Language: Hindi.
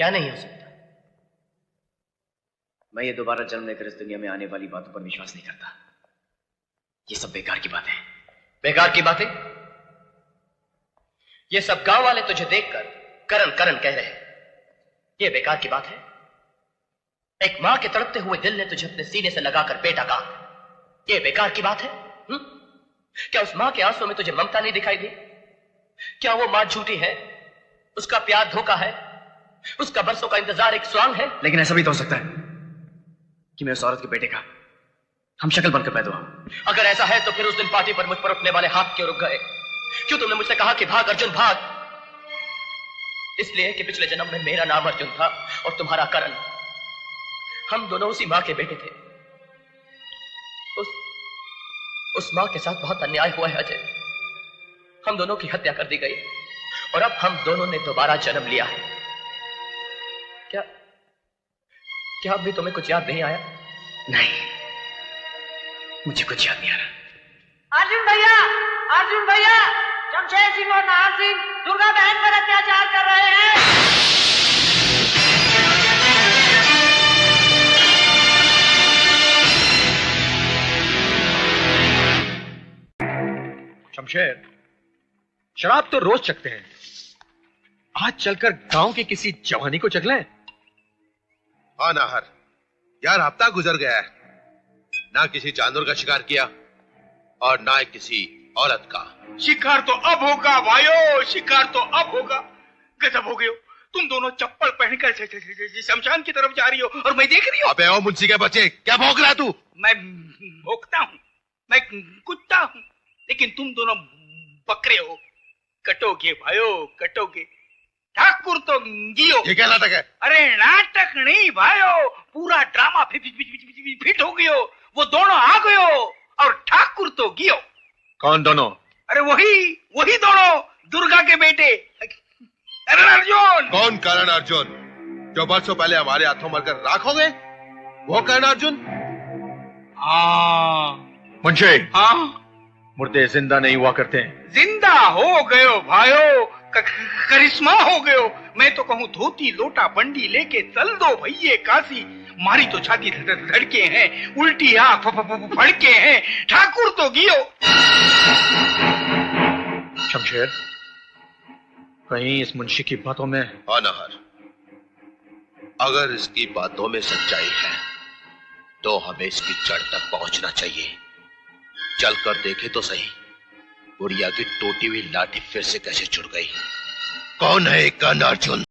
क्या नहीं हो सकता? मैं ये दोबारा जन्म लेकर इस दुनिया में आने वाली बातों पर विश्वास नहीं करता। ये सब बेकार की बातें। बेकार की बातें? ये सब गांव वाले तुझे देखकर करण करण कह रहे हैं, ये बेकार की बात है? एक मां के तड़पते हुए दिल ने तुझे अपने सीने से लगाकर बेटा कहा, ये बेकार की बात है? क्या उस मां के आंसुओं में तुझे ममता नहीं दिखाई दी? क्या वो मां झूठी है? उसका प्यार धोखा है? उसका बरसों का इंतजार एक स्वांग है? लेकिन ऐसा भी तो हो सकता है कि मैं उस औरत के बेटे का हम शक्ल बनकर पैदा हुआ। अगर ऐसा है तो फिर उस दिन पार्टी पर मुझ पर उठने वाले हाथ क्यों रुक गए? क्यों तुमने मुझसे कहा कि भाग अर्जुन भाग? इसलिए कि पिछले जन्म में मेरा नाम अर्जुन था और तुम्हारा करण। हम दोनों उसी मां के बेटे थे। उस मां के साथ बहुत अन्याय हुआ है अजय। हम दोनों की हत्या कर दी गई और अब हम दोनों ने दोबारा जन्म लिया है। क्या अब भी तुम्हें कुछ याद नहीं आया? नहीं, मुझे कुछ याद नहीं आ रहा। अर्जुन भैया, शमशेर सिंह और नाहर सिंह दुर्गा बहन पर अत्याचार कर रहे हैं। शमशेर, शराब तो रोज चखते हैं, आज चलकर गांव की किसी जवानी को चख लें। हाँ नाहर, यार हफ्ता गुजर गया है, ना किसी जानवर का शिकार किया और ना किसी औरत का। शिकार तो अब होगा भाइयों, शिकार तो अब होगा। गजब हो गए हो तुम दोनों, चप्पल पहनकर शमशान की तरफ जा रही हो और मैं देख रही हूँ। अबे ओ मुंशी के बच्चे, क्या भौंक रहा तू? मैं भौंकता हूँ, मैं कुत्ता हूँ, लेकिन तुम दोनों बकरे हो। कटोगे भाइयों, कटोगे। ठाकुर तो गियो। ये क्या नाटक है? अरे नाटक नहीं भाइयों, पूरा ड्रामा फिट हो गयो। वो दोनों आ गयो और ठाकुर तो गियो। कौन दोनों? अरे वही दोनों, दुर्गा के बेटे करण अर्जुन। कौन करण अर्जुन जो बरसों पहले हमारे हाथों मरकर राख हो गए? वो करण अर्जुन? हाँ मुंशी, हाँ, मुर्दे जिंदा नहीं हुआ करते। जिंदा हो गयो भाइयों, करिश्मा हो गयो। मैं तो कहूँ धोती लोटा बंडी लेके चल दो भैये काशी। मारी तो छाती धड़के हैं, उल्टी आंख फड़के हैं। ठाकुर तो गियो। शमशेर, कहीं इस मुंशी की बातों में? हाँ नाहर, अगर इसकी बातों में सच्चाई है तो हमें इसकी जड़ तक पहुंचना चाहिए। चलकर देखे तो सही, बुढ़िया की टूटी हुई लाठी फिर से कैसे जुड़ गई। कौन है कर्ण अर्जुन?